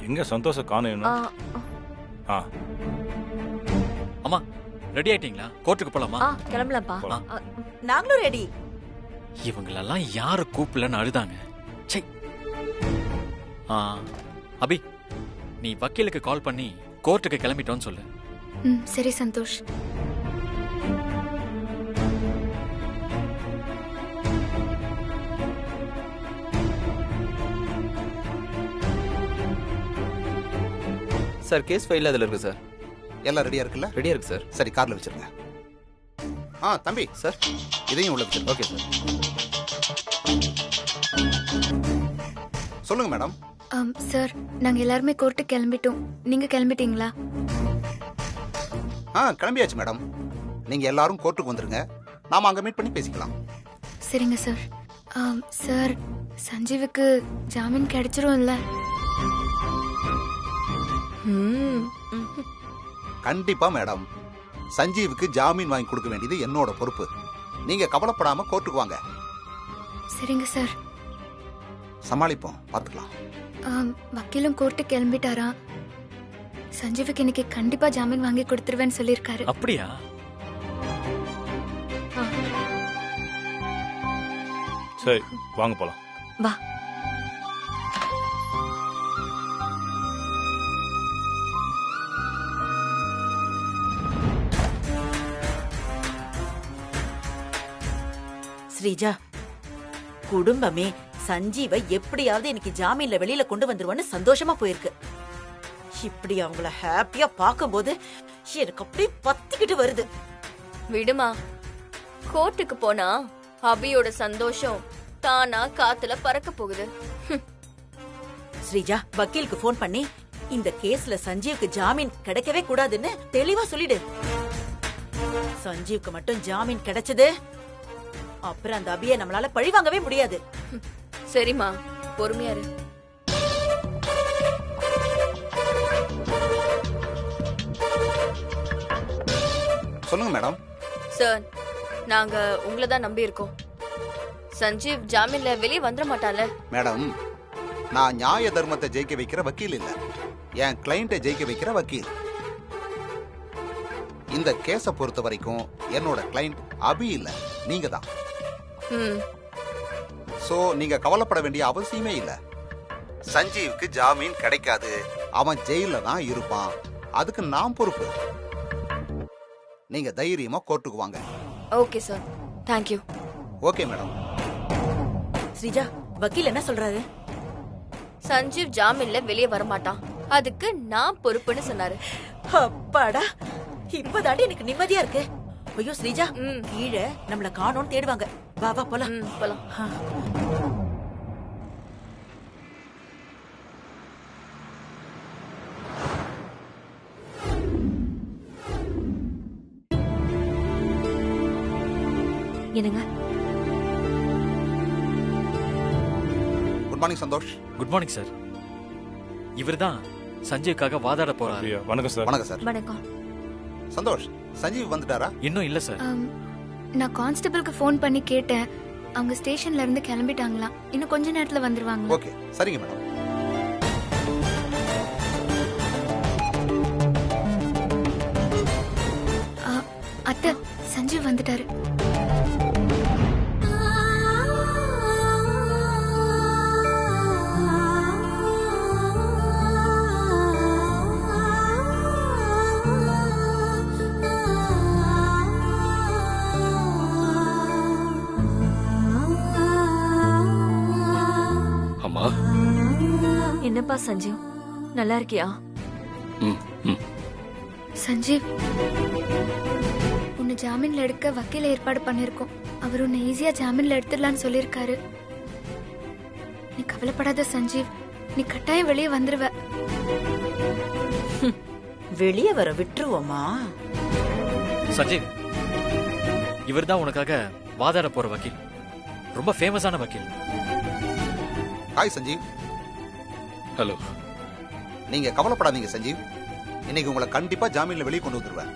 எங்க சந்தோஷ காணும்? ஆ அம்மா ரெடி ஆயிட்டீங்களா? கோர்ட்டுக்கு போலாமா? கிளம்பலாம்ப்பா. நாங்களும் ரெடி. இவங்களெல்லாம் யாரு கூப்பிடலன்னு அழுதாங்க. சை. அபி, நீ வக்கீலுக்கு கால் பண்ணி கோர்ட்டுக்கு கிளம்பிட்டோன்னு சொல்லு. சரி சந்தோஷ். சார் கேஸ் ஃபைல் அதில் இருக்கு சார். எல்லாம் ரெடியா இருக்குல்ல? ரெடியாக இருக்கு சார். சரி, கார்ல வச்சிருங்க. தம்பி சார் இதையும் உள்ள வச்சிருங்க. Okay sir. சொல்லுங்க மேடம். சார் நாங்க எல்லாருமே கோர்ட்டுக்கு கிளம்பிட்டோம். நீங்க கிளம்பிட்டீங்களா? கிளம்பியாச்சு மேடம். நீங்க எல்லாரும் கோர்ட்டுக்கு வந்துருங்க. நாம அங்க மீட் பண்ணி பேசிக்கலாம். சரிங்க சார். சார் சஞ்சீவுக்கு ஜாமீன் கிடைச்சிரும் இல்ல? கண்டிப்பா மேடம். சஞ்சீவுக்கு ஜாமீன் வாங்கி கொடுக்க வேண்டியது என்னோட பொறுப்பு. நீங்க கவலைப்படாம கோர்ட்டுக்கு வாங்க. சரிங்க சார். சமாளிப்போம், பாத்துக்கலாம். வக்கீலும் கோர்ட்டுக்கு கிளம்பிட்டாரா? சஞ்சீவுக்கு இன்னைக்கு கண்டிப்பா ஜாமீன் வாங்கி கொடுத்துருவேன்னு சொல்லியிருக்காரு. அப்படியா? சரி வாங்க போலாம். வா. ஸ்ரீஜா, குடும்பமே சஞ்சீவை எப்படியாவது இன்னைக்கு ஜாமீன்ல வெளியில கொண்டு வந்துருவான்னு சந்தோஷமா போயிருக்கு. இப்படி அவங்கள ஹாப்பியா பாக்கும்போது எனக்கு அப்படியே பத்திக்கிட்டு வருது. விடுமா, கோர்ட்டுக்கு போனா அபியோட சந்தோஷம் தானா காத்துல பறக்க போகுது. ஸ்ரீஜா, வக்கீலுக்கு போன் பண்ணி இந்த கேஸ்ல சஞ்சீவுக்கு ஜாமீன் கிடைக்கவே கூடாதுன்னு தெளிவா சொல்லிடு. சஞ்சீவுக்கு மட்டும் ஜாமீன் கிடைச்சது அப்புறம் அந்த அபியை நம்மளால பழி வாங்கவே முடியாது. சரிம்மா, பொறுமையா இரு. சொல்லுங்க மேடம். சார், நாங்க உங்களை தான் நம்பி இருக்கோம். சஞ்சீவ் ஜாமீன்ல வெளியே வந்துட மாட்டான்ல? மேடம், நான் நியாய தர்மத்தை ஜெயிக்க வைக்கிற வக்கீல் இல்ல, என் கிளையண்ட்டை ஜெயிக்க வைக்கிற வக்கீல். இந்த கேஸ பொறுத்த வரைக்கும் என்னோட கிளையண்ட் அபி இல்ல, நீங்க தான். சோ நீங்க கவலைப்பட வேண்டிய அவசியமே இல்ல. சஞ்சீவுக்கு ஜாமீன் கிடைக்காது, அவன் ஜெயில தான் இருப்பான். அதுக்கு நான் பொறுப்பு. நீங்க தைரியமா கோர்ட்டுக்கு வாங்க. Okay sir, thank you. Okay madam. Sreeja, வக்கீல் என்ன சொல்றாரு? சஞ்சீவ் ஜாமீன்ல வெளியே வர மாட்டான், அதுக்கு நான் பொறுப்புன்னு சொன்னாரு. அப்பாடா, இப்பதாண்டி எனக்கு நிம்மதியா இருக்கு. ஐயோ ஸ்ரீஜா, கீழே நம்மள காணோன்னு தேடுவாங்க. வா வா போலாம். போலாம். என்னங்க? Good morning Santhosh. Good morning sir. இவர்தான் சஞ்சீவுக்காக வாதாட போறாரு. அப்படியா? வணக்கம் சார். வணக்கம் சார். வணக்கம். சந்தோஷ், சஞ்சீவ் வந்துட்டாரா? இன்னும் இல்ல சார். நான் கான்ஸ்டபிளுக்கு ஃபோன் பண்ணி கேட்டேன். அவங்க ஸ்டேஷன்ல இருந்து கிளம்பிட்டாங்களாம். இன்னும் கொஞ்ச நேரத்துல வந்துருவாங்க. ஓகே, சரிங்க மேடம். அத்தை, சஞ்சீவ் வந்துட்டாரு. அம்மா, என்னப்பா சஞ்சீவ், நல்லா இருக்கியா? சஞ்சீவ், உன்னை ஜாமீன்ல எடுக்க வக்கீல ஏற்பாடு பண்ணிருக்கோம். அவர் உன்னை ஈஸியா ஜாமீன்ல எடுத்துடலான்னு சொல்லியிருக்காரு. நீ கவலைப்படாத சஞ்சீவ், நீ கட்டாயம் வெளியே வந்துருவ. வெளியே வர விட்டுருவோமா? சஞ்சீவ், இவர்தான் உனக்காக வாதாட போற வக்கீல். ரொம்ப ஃபேமஸான வக்கீல். ஹாய் சஞ்சீவ். ஹலோ. நீங்க கவலைப்படாதீங்க சஞ்சீவ். இன்னைக்கு உங்களை கண்டிப்பா ஜாமீன்ல வெளியே கொண்டு வந்துருவேன்.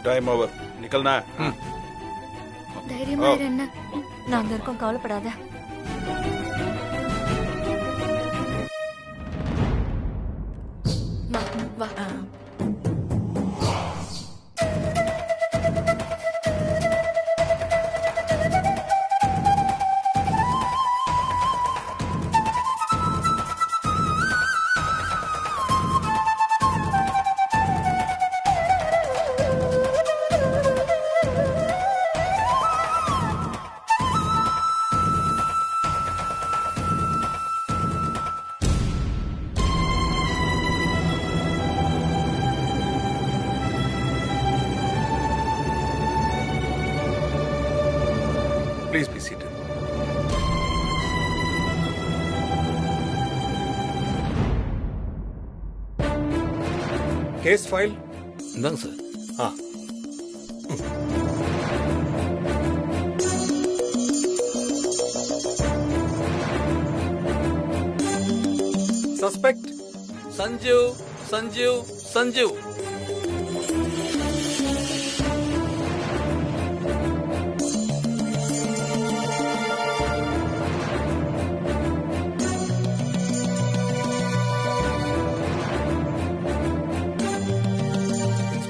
Time over. நிக்கல்னா. தைரியமா இரு. என்ன நாங்க இருக்கோம், கவலைப்படாத. வா. Please be seated. Case file? இந்தாங்க sir. Ah. Suspect? Sanjeev.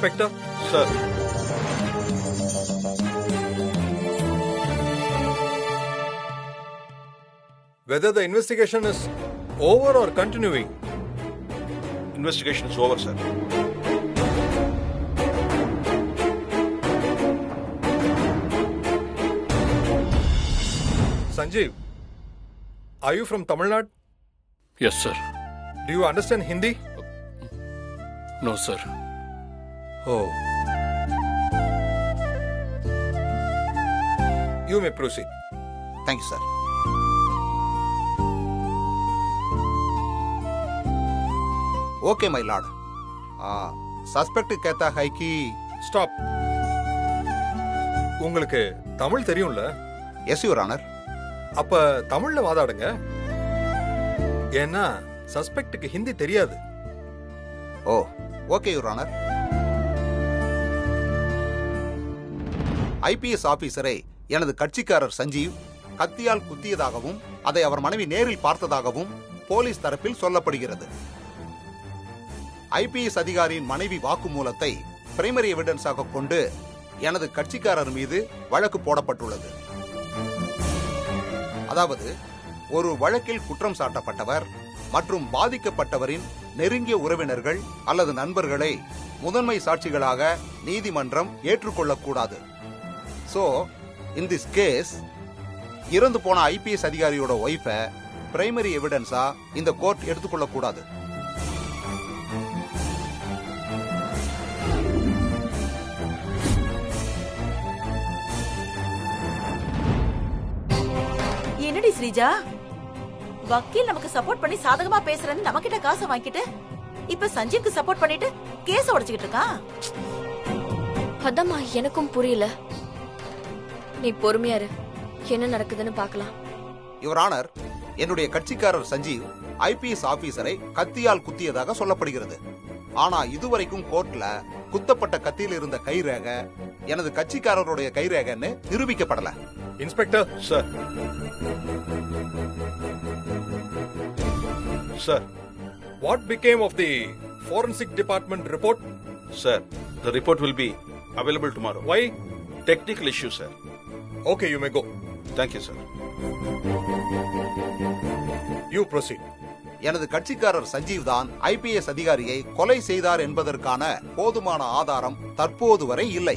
Inspector? Sir. Whether the investigation is over or continuing? Investigation is over sir. Sanjeev, are you from Tamil Nadu? Yes, sir. Do you understand Hindi? No, sir. Oh. You may proceed. Thank you sir. Okay my lord. Suspect कहता है कि Stop. உங்களுக்கு தமிழ் தெரியும்ல? Yes your honour. அப்ப தமிழ்ல வாதாடுங்க. ஏன்னா சஸ்பெக்ட்டுக்கு ஹிந்தி தெரியாது. Oh okay your honour. IPS ஆபீசரை எனது கட்சிக்காரர் சஞ்சீவ் கத்தியால் குத்தியதாகவும் அதை அவர் மனைவி நேரில் பார்த்ததாகவும் போலீஸ் தரப்பில் சொல்லப்படுகிறது. ஐபிஎஸ் அதிகாரியின் மனைவி வாக்குமூலத்தை பிரைமரி எவிடன்ஸாக கொண்டு எனது கட்சிக்காரர் மீது வழக்கு போடப்பட்டுள்ளது. அதாவது ஒரு வழக்கில் குற்றம் சாட்டப்பட்டவர் மற்றும் பாதிக்கப்பட்டவரின் நெருங்கிய உறவினர்கள் அல்லது நண்பர்களை முதன்மை சாட்சிகளாக நீதிமன்றம் ஏற்றுக்கொள்ளக்கூடாது. சோ இன் திஸ் கேஸ் இறந்து போன ஐபிஎஸ் அதிகாரியோட ஒய்ஃபை பிரைமரி எவிடன்ஸா இந்த கோர்ட் எடுத்துக்கொள்ளக்கூடாது. என்னடி ஸ்ரீஜா, வக்கீல் நமக்கு சப்போர்ட் பண்ணி சாதகமா பேசுறேன்னு நம்ம கிட்ட காசை வாங்கிட்டு இப்ப சஞ்சீவ்க்கு சப்போர்ட் பண்ணிட்டு கேஸ உடைச்சுக்கிட்டு இருக்கான். அதாம்மா எனக்கும் புரியல. நீ பொறுமையா இரு, என்ன நடக்குதுன்னு பார்க்கலாம். யுவர் ஆனர், என்னுடைய கட்சிக்காரர் சஞ்சீவ் ஐபிஎஸ் ஆபீசரை கத்தியால் குத்தியதாக சொல்லப்படுகிறது. ஆனா இதுவரைக்கும் கோர்ட்ல குத்தப்பட்ட கத்தியில் இருந்த கைரேகை எனது கட்சிக்காரருடைய கைரேகைன்னு நிரூபிக்கப்படல. Inspector sir. Sir. what became of the forensic department report? Sir, the report will be available tomorrow. Why? Technical issue, sir. Okay, you may go. Thank you, sir. You proceed. எனது கட்சிக்காரர் சஞ்சீவ் தான் ஐபிஎஸ் அதிகாரியை கொலை செய்தார் என்பதற்கான போதுமான ஆதாரம் தற்போது வரை இல்லை.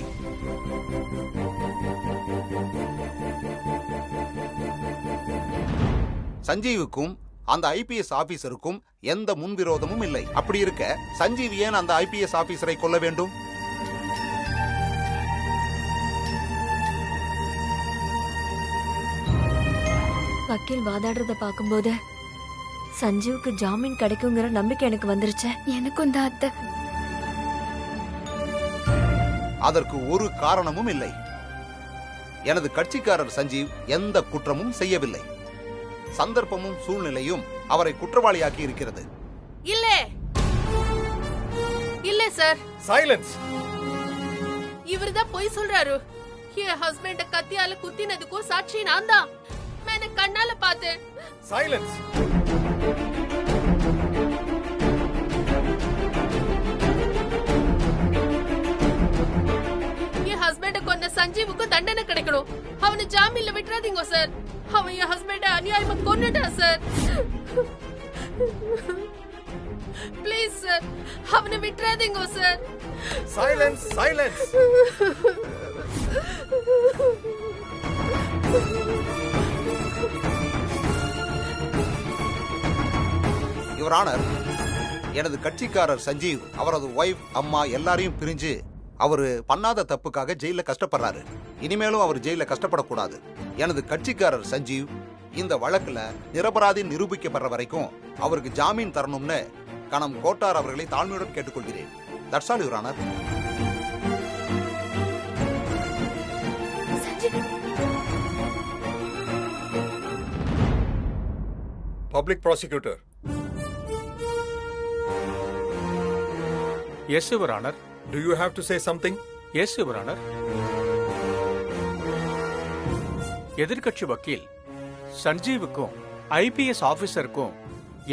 சஞ்சீவுக்கும் அந்த ஐபிஎஸ் ஆபீசருக்கும் எந்த முன்விரோதமும் இல்லை. அப்படி இருக்க சஞ்சீவ் ஏன் அந்த ஐபிஎஸ் ஆபீசரை கொல்ல வேண்டும்? வக்கீல் வாதாடுறத பாக்கும்போது சஞ்சீவுக்கு ஜாமீன் கிடைக்குங்கிற நம்பிக்கை எனக்கு வந்துருச்சு. எனக்கும் தான் அத்தை. அதற்கு ஒரு காரணமும் இல்லை. எனது கட்சிக்காரர் சஞ்சீவ் எந்த குற்றமும் செய்யவில்லை. சந்தர்ப்பமும் சூழ்நிலையும் அவரை குற்றவாளியாக்கி இருக்கிறது. இல்ல சார். சைலன்ஸ். இவர்தான் பொய் சொல்றாரு. என் ஹஸ்பண்ட கத்தியால குத்தினதுக்கும் சாட்சி நான் தான். மேனே கண்ணால பார்த்தேன். சைலன்ஸ். சஞ்சீவுக்கும் தண்டனை கிடைக்கணும். அவனை ஜாமீன்ல விட்டுறாதீங்க சார். அவன் என் ஹஸ்பண்ட அநியாயமா கொன்னுட்டான் சார். ப்ளீஸ் சார், அவனை விட்டுறாதீங்க sir. Silence, silence. Your honour, எனது கட்சிக்காரர் சஞ்சீவ் அவரது ஒய்ஃப், அம்மா எல்லாரையும் பிரிஞ்சு அவரு பண்ணாத தப்புக்காக ஜெயில கஷ்டப்படுறாரு. இனிமேலும் அவர் ஜெயில கஷ்டப்படக்கூடாது. எனது கட்சிக்காரர் சஞ்சீவ் இந்த வழக்குல நிரபராதி நிரூபிக்கப்படுற வரைக்கும் அவருக்கு ஜாமீன் தரணும்னு கணம் கோட்டார் அவர்களை தாழ்மையுடன் கேட்டுக்கொள்கிறேன். That's all your honour. Public prosecutor. Yes, Your Honor. Do you have to say something? Yes, Your Honor. எதிர்க்கட்சி வக்கீல் சஞ்சீவுக்கும் ஐபிஎஸ் ஆபீசருக்கும்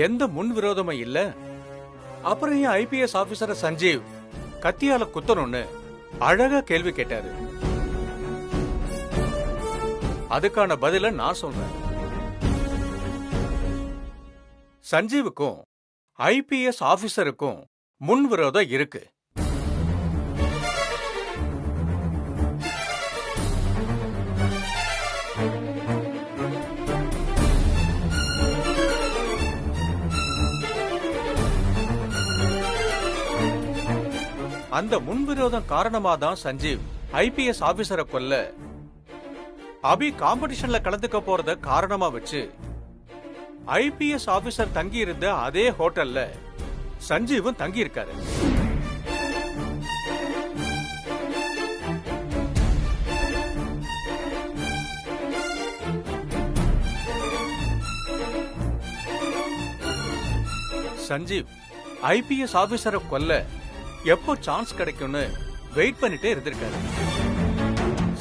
எந்த முன் விரோதமும் இல்ல. அப்புறம் ஏன் ஐபிஎஸ் ஆபீசரை சஞ்சீவ் கத்தியால குத்தணும்னு அழகா கேள்வி கேட்டாரு. அதுக்கான பதில நான் சொல்றேன். சஞ்சீவுக்கும் ஐபிஎஸ் ஆபீசருக்கும் முன் விரோதம் இருக்கு. அந்த முன்விரோதம் காரணமா தான் சஞ்சீவ் ஐபிஎஸ் ஆபீசரை கொல்ல அபி காம்படிஷன்ல கலந்துக்க போறத காரணமா வச்சு ஐபிஎஸ் ஆபீசர் தங்கி இருந்த அதே ஹோட்டல்ல சஞ்சீவும் தங்கி இருக்காரு. சஞ்சீவ் ஐபிஎஸ் ஆபீசரை கொல்ல எப்போ சான்ஸ் கிடைக்கும்னு வெயிட் பண்ணிட்டே இருந்திருக்காரு.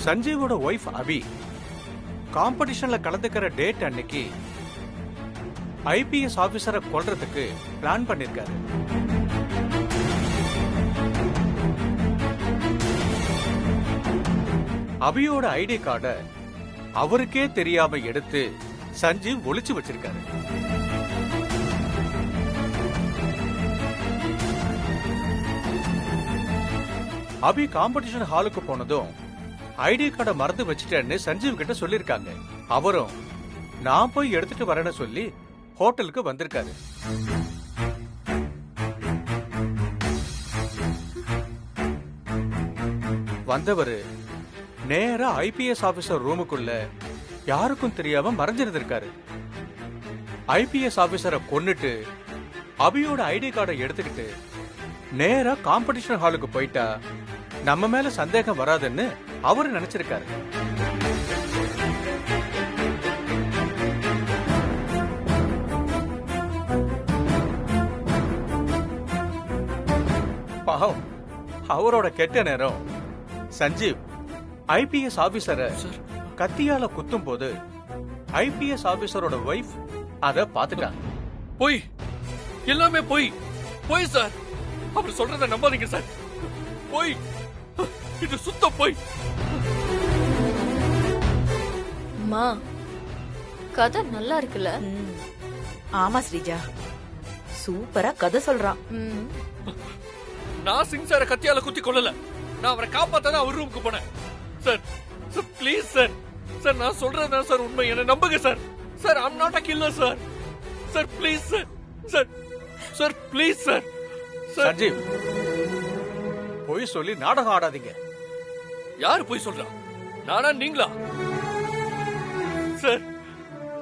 சஞ்சீவோட ஒய்ஃப் அபி காம்படிஷன்ல கலந்துக்கிற டேட் அன்னைக்கு ஐபிஎஸ் ஆபீசரை கொல்றதுக்கு பிளான் பண்ணிருக்காரு. அபியோட ஐடி கார்டை அவருக்கே தெரியாம எடுத்து சஞ்சீவ் ஒளிச்சு வச்சிருக்காரு. அபி காம்படிஷன் ஹாலுக்கு போனதும் ஐடி கார்டை மறந்து வச்சுட்டேன்னு சஞ்சீவ் கிட்ட சொல்லிருக்காங்க. அவரும் நான் போய் எடுத்துட்டு வரேன்னு சொல்லி ஹோட்டலுக்கு வந்திருக்காரு. வந்தவரு நேரா ஐபிஎஸ் ஆபீசர் ரூமுக்குள்ள யாருக்கும் தெரியாம மறைஞ்சிருந்திருக்காரு. ஐபிஎஸ் ஆபீசரை கொன்னுட்டு அபியோட ஐடி கார்டை எடுத்துக்கிட்டு நேரா காம்படிஷன் ஹாலுக்கு போயிட்டா நம்ம மேல சந்தேகம் வராதுன்னு அவரு நினைச்சிருக்காரு. பாவம், அவரோட கெட்ட நேரம் சஞ்சீவ் ஐபிஎஸ் ஆபீசரை கத்தியால குத்தும் போது ஐபிஎஸ் ஆபீசரோட வைஃப் அத பாத்துட்டாங்க. போய் எல்லாமே போய் போய் சார், அவர் சொல்றத நம்பாதீங்க சார். போய், இது சுத்த போய். அம்மா, கதை நல்லா இருக்குல்ல? ஆமா ஸ்ரீஜா, சூப்பரா கதை சொல்றான். நான் சிங் சார கத்தியால குத்தி கொள்ளல. நான் அவரை காப்பாத்தாதான் அவர் ரூமுக்கு போனேன். Sir sir please sir, sir நான் சொல்றதுதான் சார் உண்மை, என்ன நம்புங்க sir. Sir I'm not a killer sir. Sir please sir, sir sir please sir. Sanjeev, போய் சொல்லி நாடகம் ஆடாதீங்க. யாரு போய் சொல்றா? நானா நீங்களா? சார்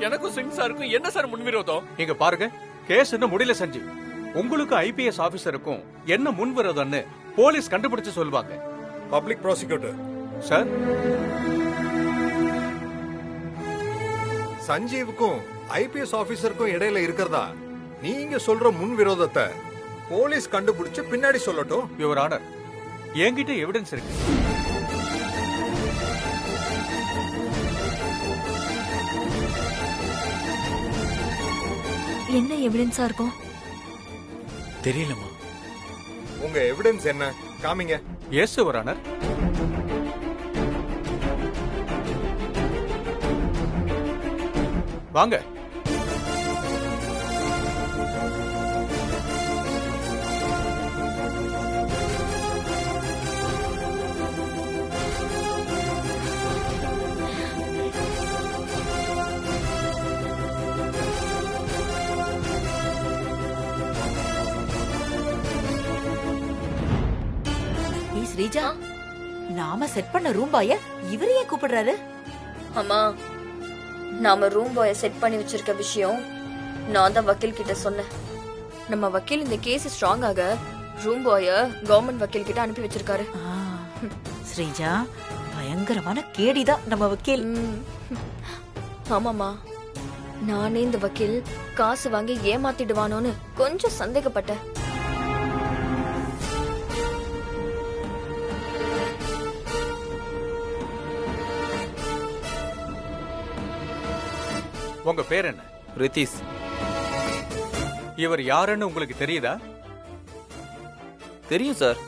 எனக்கும் சிங் சாருக்கும் என்ன சார் முன்விரோதம்? இங்க பாருங்க, கேஸ் இன்னும் முடியல சஞ்சீவ். உங்களுக்கு ஐபிஎஸ் ஆபீசருக்கும் என்ன முன்விரோதம்னு போலீஸ் கண்டுபிடிச்சு சொல்வாங்க. பப்ளிக் ப்ராசிக்யூட்டர் சார், சஞ்சீவுக்கும் ஐபிஎஸ் ஆபீசருக்கும் இடையில இருக்கிறதா நீங்க சொல்ற முன் விரோதத்தை போலீஸ் கண்டுபிடிச்சு பின்னாடி சொல்லட்டும். யுவர் ஆனர், என்கிட்ட எவிடன்ஸ் இருக்கு. என்ன எவிடன்ஸா இருக்கும்? தெரியலமா. உங்க எவிடன்ஸ் என்ன? காமிங்க. Yes your honour. வாங்க. ஸ்ரீஜா, நாம செட் பண்ண ரூம் பாய இவரையே கூப்பிடுறாரு. அம்மா, நாம ரூம் பாய செட் பண்ணி வச்சிருக்க விஷயம் நான் தான் வக்கீல் கிட்ட சொன்னேன். நம்ம வக்கீல் இந்த கேஸ் ஸ்ட்ராங் ஆக ரூம் பாய கவர்மெண்ட் வக்கீல் கிட்ட அனுப்பி வச்சிருக்காரு. ஸ்ரீஜா, பயங்கரமான கேடிதான் நம்ம வக்கீல். ஆமாமா, நானே இந்த வக்கீல் காசு வாங்கி ஏமாத்திடுவானோன்னு கொஞ்சம் சந்தேகப்பட்டேன். உங்க பேர் என்ன? ரிதீஷ். இவர் யாருன்னு உங்களுக்கு தெரியுதா? தெரியும் சார்.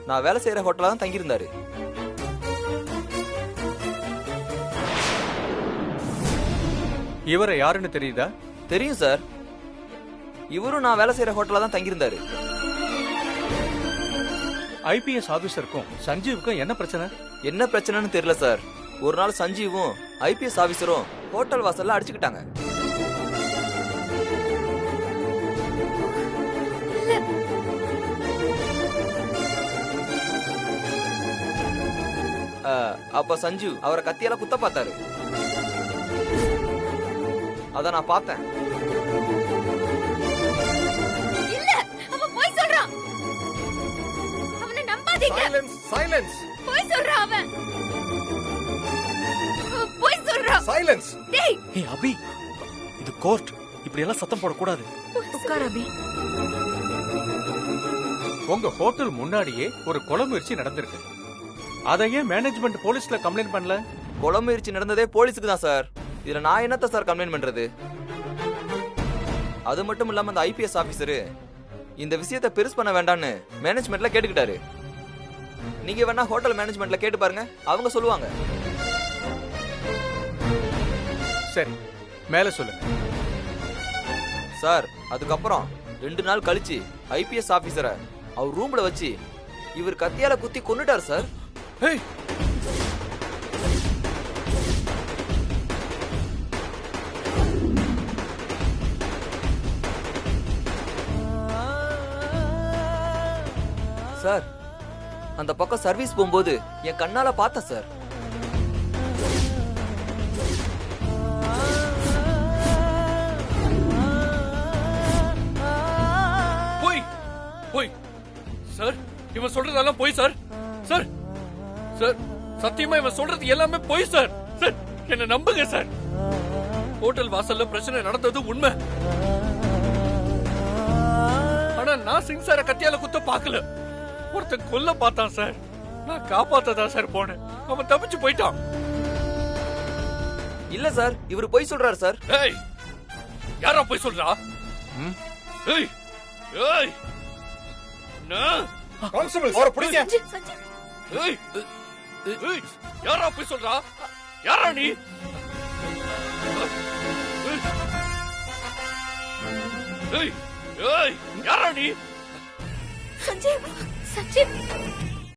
நான் வேலை செய்யற ஹோட்டல்ல தான் தங்கியிருந்தாரு. இவரை யாருன்னு தெரியுதா? தெரியும் சார். இவரும் நான் வேலை செய்யற ஹோட்டல்ல தான் தங்கியிருந்தாரு. ஐபிஎஸ் ஆபீசருக்கும் சஞ்சீவுக்கும் என்ன பிரச்சனை? என்ன பிரச்சனைன்னு தெரியல சார். ஒரு நாள் சஞ்சீவும் ஐபிஎஸ் ஆபீசரும் ஹோட்டல் வாசல்ல அடிச்சுக்கிட்டாங்க. அப்ப சஞ்சீவ் அவரை கத்தியால குத்த பார்த்தாரு. அத நான் பார்த்தேன். இல்ல, அவன் போய் சொல்றான். அவனை நம்பாதீங்க. Silence, silence. போய் சொல்றான் அவன். போய் சொல்றான். சைலன்ஸ். டேய், ஏய் அபி, இது கோர்ட். இப்படி எல்லாம் சத்தம் போடக்கூடாது. உட்கார் அபி. உங்க ஹோட்டல் முன்னாடியே ஒரு கொலை முயற்சி நடந்திருக்கு. அதையே மேனேஜ்மெண்ட் போலீஸ்ல கம்ப்ளைண்ட் பண்ணல? கொலை முயற்சி நடந்ததே போலீஸுக்கு தான் சார். இதுல நான் என்னத்த சார் கம்ப்ளைண்ட் பண்றது? அது மட்டும் இல்லாம அந்த ஐபிஎஸ் ஆபீசரு இந்த விஷயத்தை பெருசு பண்ண வேண்டாம்னு மேனேஜ்மெண்ட்ல கேட்டுக்கிட்டாரு. நீங்க வேணா ஹோட்டல் மேனேஜ்மெண்ட்ல கேட்டு பாருங்க, அவங்க சொல்லுவாங்க. சரி, மேல சொல்லுங்க சார். அதுக்கப்புறம் 2 நாள் கழிச்சு ஐபிஎஸ் ஆபீசரை அவர் ரூம்ல வச்சு இவர் கத்தியால குத்தி கொன்னுட்டார் சார். சார், அந்த பக்கம் சர்வீஸ் போகும்போது என் கண்ணால பார்த்தேன் சார். போய் சார், இவன் சொல்றதெல்லாம் போய் சார். சார் சார், சத்தியமா இவன் சொல்றது எல்லாமே போய் சார். சார், என்ன நம்புங்க சார். ஹோட்டல் வாசல்ல பிரச்சனை நடந்தது உண்மை. ஆனா நான் சிங் சார கத்தியால குத்த பார்க்கல. ஒருத்தன் கொல்ல பார்த்தான் சார். நான் காப்பாத்ததா சார் போனேன். அவன் தப்பிச்சு போயிட்டான். இல்ல சார், இவர் போய் சொல்றாரு சார். ஏய், யாரா போய் சொல்றா? ஏய் ஏய், கான்ஸ்டபிள், அவரை பிடிங்க. ஏய் ஏய், யாரா போய் சொல்றா? யாரா நீ? ஏய் ஏய், யாரா நீ? சஞ்சீவ், சஞ்சீவ்.